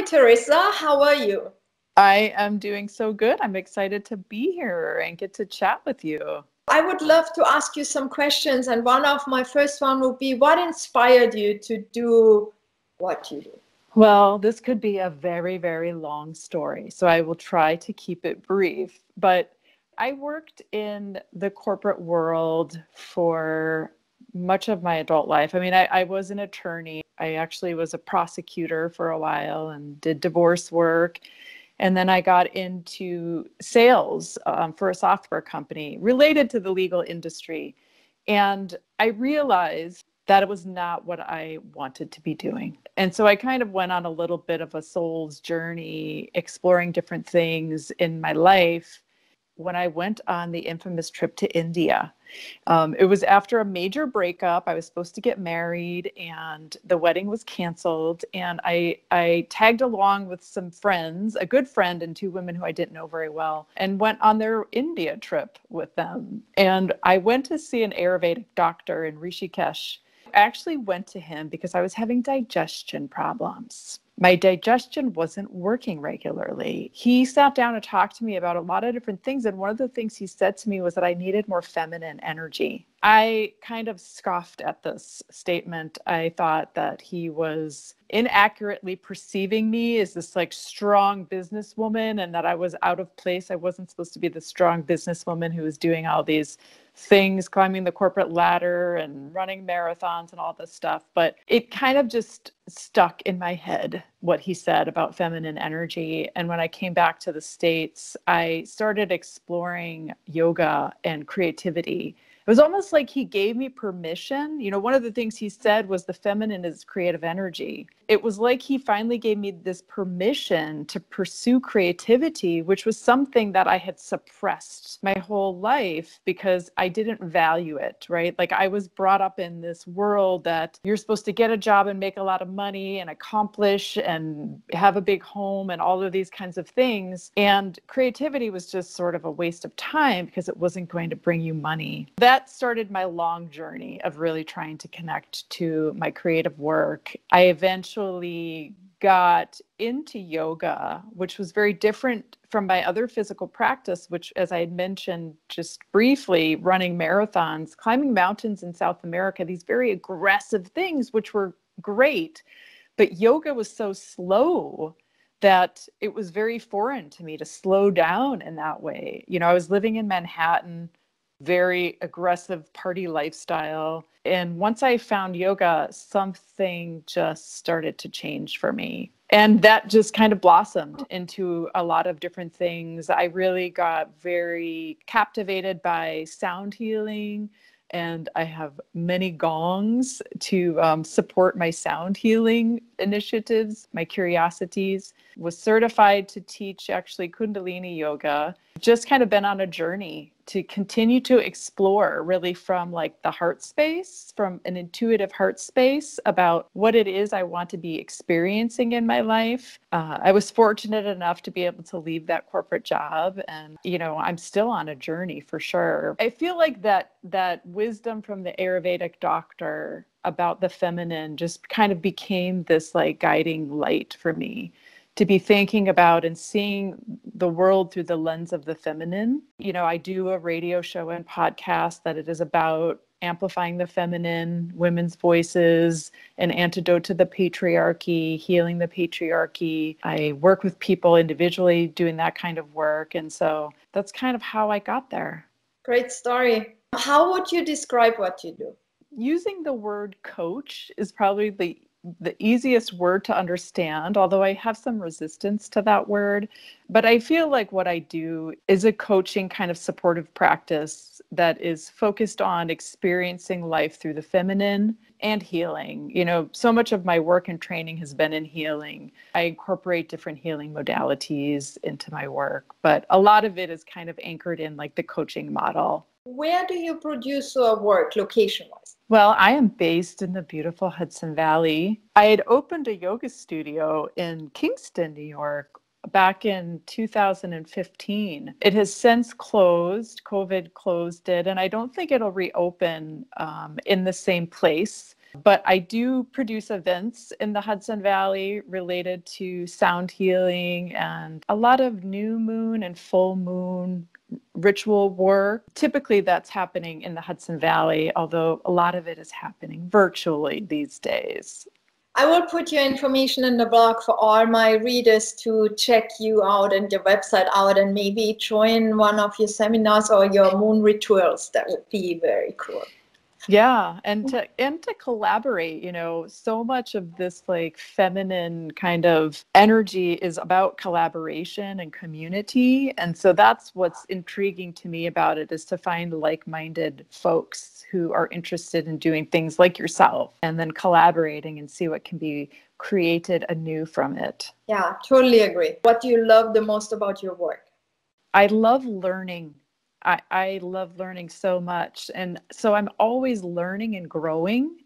Theresa. How are you? I am doing so good. I'm excited to be here and get to chat with you. I would love to ask you some questions, and one of my first one would be, what inspired you to do what you do? Well, this could be a very, very long story, so I will try to keep it brief. But I worked in the corporate world for much of my adult life. I mean, I was an attorney. I actually was a prosecutor for a while and did divorce work. And then I got into sales for a software company related to the legal industry. And I realized that it was not what I wanted to be doing. And so I kind of went on a little bit of a soul's journey, exploring different things in my life when I went on the infamous trip to India. It was after a major breakup. I was supposed to get married and the wedding was canceled. And I tagged along with some friends, a good friend and two women who I didn't know very well, and went on their India trip with them. And I went to see an Ayurvedic doctor in Rishikesh. I actually went to him because I was having digestion problems. My digestion wasn't working regularly. He sat down and talked to me about a lot of different things. And one of the things he said to me was that I needed more feminine energy. I kind of scoffed at this statement. I thought that he was inaccurately perceiving me as this like strong businesswoman and that I was out of place. I wasn't supposed to be the strong businesswoman who was doing all these things, climbing the corporate ladder and running marathons and all this stuff. But it kind of just stuck in my head, what he said about feminine energy. And when I came back to the States, I started exploring yoga and creativity. It was almost like he gave me permission. You know, one of the things he said was the feminine is creative energy. It was like he finally gave me this permission to pursue creativity, which was something that I had suppressed my whole life because I didn't value it, right? Like I was brought up in this world that you're supposed to get a job and make a lot of money and accomplish and have a big home and all of these kinds of things. And creativity was just sort of a waste of time because it wasn't going to bring you money. That started my long journey of really trying to connect to my creative work. I eventually got into yoga, which was very different from my other physical practice, which, as I had mentioned just briefly, running marathons, climbing mountains in South America, these very aggressive things, which were great. But yoga was so slow that it was very foreign to me to slow down in that way. You know, I was living in Manhattan, very aggressive party lifestyle. And once I found yoga, something just started to change for me. And that just kind of blossomed into a lot of different things. I really got very captivated by sound healing. And I have many gongs to support my sound healing initiatives, my curiosities. Was certified to teach actually Kundalini yoga. Just kind of been on a journey to continue to explore really from like the heart space, from an intuitive heart space about what it is I want to be experiencing in my life. I was fortunate enough to be able to leave that corporate job and, you know, I'm still on a journey for sure. I feel like that wisdom from the Ayurvedic doctor about the feminine just kind of became this like guiding light for me to be thinking about and seeing the world through the lens of the feminine. You know, I do a radio show and podcast that it is about amplifying the feminine, women's voices, an antidote to the patriarchy, healing the patriarchy. I work with people individually doing that kind of work. And so that's kind of how I got there. Great story. How would you describe what you do? Using the word coach is probably the easiest word to understand, although I have some resistance to that word. But I feel like what I do is a coaching kind of supportive practice that is focused on experiencing life through the feminine and healing. You know, so much of my work and training has been in healing. I incorporate different healing modalities into my work, but a lot of it is kind of anchored in like the coaching model. Where do you produce your work location-wise? Well, I am based in the beautiful Hudson Valley. I had opened a yoga studio in Kingston, New York, back in 2015. It has since closed. COVID closed it, and I don't think it'll reopen in the same place. But I do produce events in the Hudson Valley related to sound healing and a lot of new moon and full moon ritual work. Typically that's happening in the Hudson Valley, although a lot of it is happening virtually these days. I will put your information in the blog for all my readers to check you out and your website out and maybe join one of your seminars or your moon rituals. That would be very cool. Yeah, and to collaborate, you know, so much of this like feminine kind of energy is about collaboration and community. And so that's what's intriguing to me about it, is to find like-minded folks who are interested in doing things like yourself and then collaborating and see what can be created anew from it. Yeah, totally agree. What do you love the most about your work? I love learning. I love learning so much. And so I'm always learning and growing,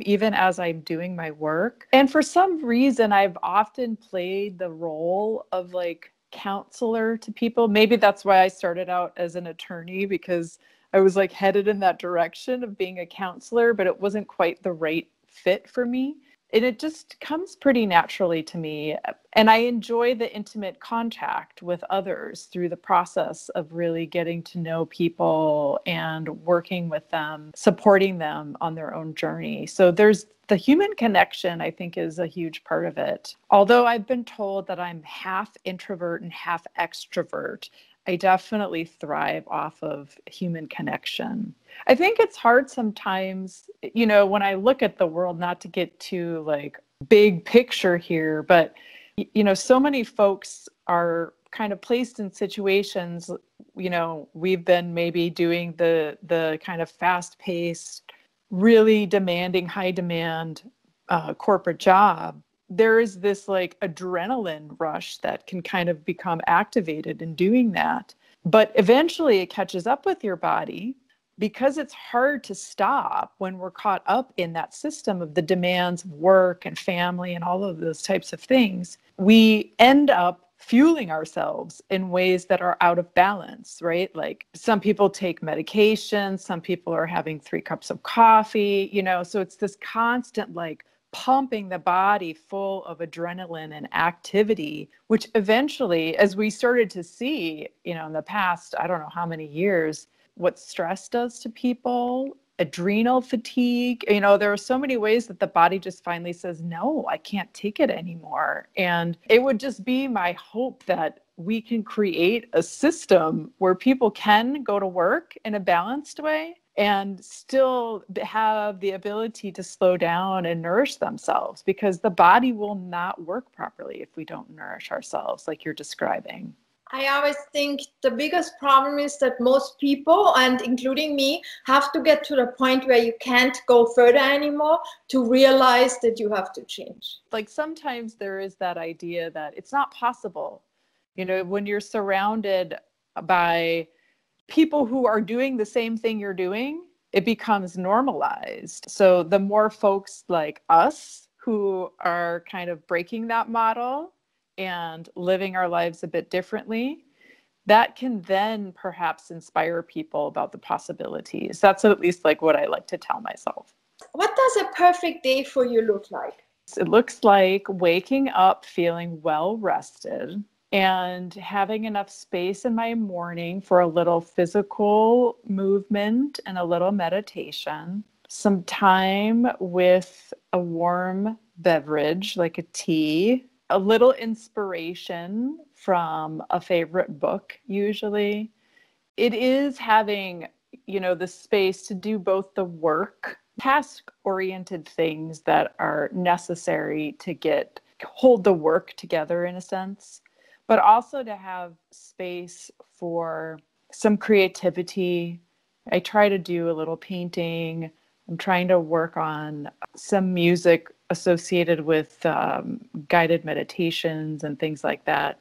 even as I'm doing my work. And for some reason, I've often played the role of like counselor to people. Maybe that's why I started out as an attorney, because I was like headed in that direction of being a counselor, but it wasn't quite the right fit for me. And it just comes pretty naturally to me. And I enjoy the intimate contact with others through the process of really getting to know people and working with them, supporting them on their own journey. So there's the human connection, I think, is a huge part of it. Although I've been told that I'm half introvert and half extrovert, I definitely thrive off of human connection. I think it's hard sometimes, you know, when I look at the world, not to get too like big picture here, but, you know, so many folks are kind of placed in situations, you know, we've been maybe doing the kind of fast paced, really demanding, high demand corporate job. There is this like adrenaline rush that can kind of become activated in doing that. But eventually it catches up with your body, because it's hard to stop when we're caught up in that system of the demands of work and family and all of those types of things. We end up fueling ourselves in ways that are out of balance, right? Like some people take medication, some people are having 3 cups of coffee, you know, so it's this constant like pumping the body full of adrenaline and activity, which eventually, as we started to see, you know, in the past, I don't know how many years, what stress does to people, adrenal fatigue, you know, there are so many ways that the body just finally says, no, I can't take it anymore. And it would just be my hope that we can create a system where people can go to work in a balanced way and still have the ability to slow down and nourish themselves, because the body will not work properly if we don't nourish ourselves like you're describing. I always think the biggest problem is that most people, and including me, have to get to the point where you can't go further anymore to realize that you have to change. Like sometimes there is that idea that it's not possible. You know, when you're surrounded by people who are doing the same thing you're doing, it becomes normalized. So the more folks like us who are kind of breaking that model and living our lives a bit differently, that can then perhaps inspire people about the possibilities. That's at least like what I like to tell myself. What does a perfect day for you look like? It looks like waking up feeling well rested and having enough space in my morning for a little physical movement and a little meditation, some time with a warm beverage like a tea, a little inspiration from a favorite book usually. It is having, you know, the space to do both the work, task-oriented things that are necessary to hold the work together in a sense, but also to have space for some creativity. I try to do a little painting. I'm trying to work on some music associated with guided meditations and things like that.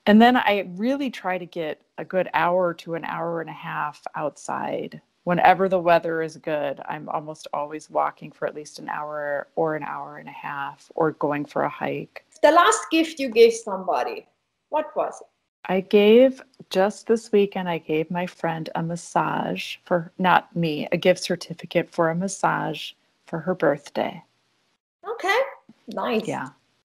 And then I really try to get a good hour to an hour and a half outside. Whenever the weather is good, I'm almost always walking for at least an hour or an hour and a half, or going for a hike. The last gift you gave somebody, what was it? I gave, just this weekend, I gave my friend a massage for, not me, a gift certificate for a massage for her birthday. Okay, nice. Yeah.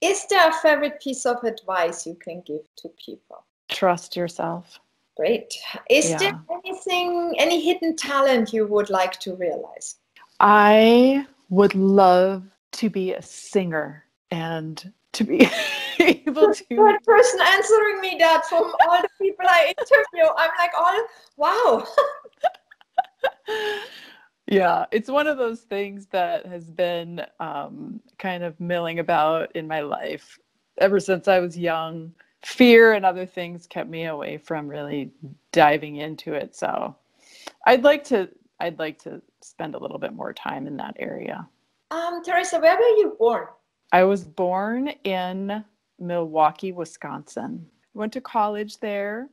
Is there a favorite piece of advice you can give to people? Trust yourself. Great. Is there Yeah. anything, any hidden talent you would like to realize? I would love to be a singer and to be able to. Third person answering me that from all the people I interview. I'm like, oh, wow. Yeah, it's one of those things that has been kind of milling about in my life ever since I was young. Fear and other things kept me away from really diving into it. So I'd like to spend a little bit more time in that area. Theresa, where were you born? I was born in Milwaukee, Wisconsin. Went to college there,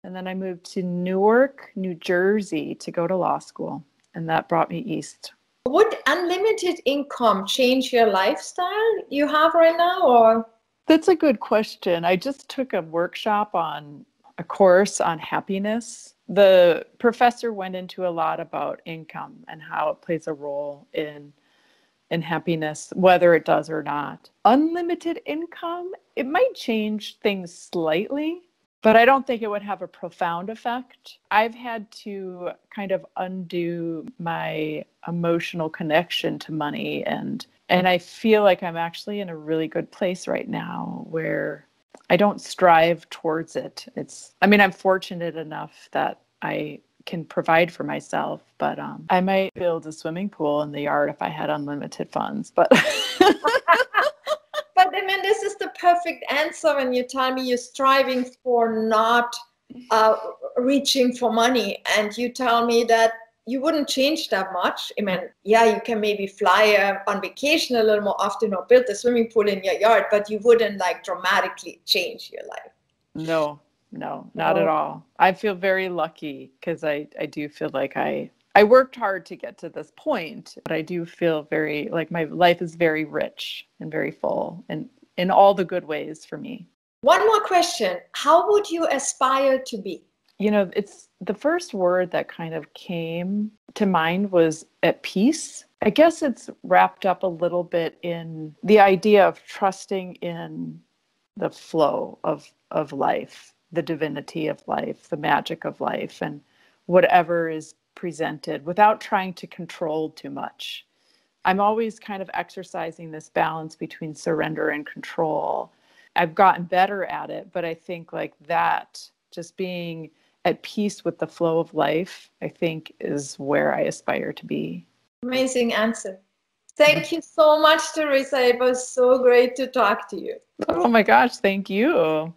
and then I moved to Newark, New Jersey to go to law school, and that brought me east. Would unlimited income change your lifestyle you have right now, or? That's a good question. I just took a workshop on a course on happiness. The professor went into a lot about income and how it plays a role in happiness, whether it does or not. Unlimited income, it might change things slightly, but I don't think it would have a profound effect. I've had to kind of undo my emotional connection to money, and I feel like I'm actually in a really good place right now where I don't strive towards it. I'm fortunate enough that I can provide for myself, but I might build a swimming pool in the yard if I had unlimited funds. But But I mean, this is the perfect answer when you tell me you're striving for not reaching for money, and you tell me that you wouldn't change that much. I mean, yeah, you can maybe fly on vacation a little more often or build a swimming pool in your yard, but you wouldn't like dramatically change your life. No, not at all. I feel very lucky because I do feel like I worked hard to get to this point, but I do feel very like my life is very rich and very full and in all the good ways for me. One more question. How would you aspire to be? It's the first word that kind of came to mind was at peace. I guess it's wrapped up a little bit in the idea of trusting in the flow of life, the divinity of life, the magic of life, and whatever is presented without trying to control too much. I'm always kind of exercising this balance between surrender and control. I've gotten better at it, but I think like that, just being at peace with the flow of life, I think is where I aspire to be. Amazing answer. Thank you so much, Theresa. It was so great to talk to you. Oh my gosh, thank you.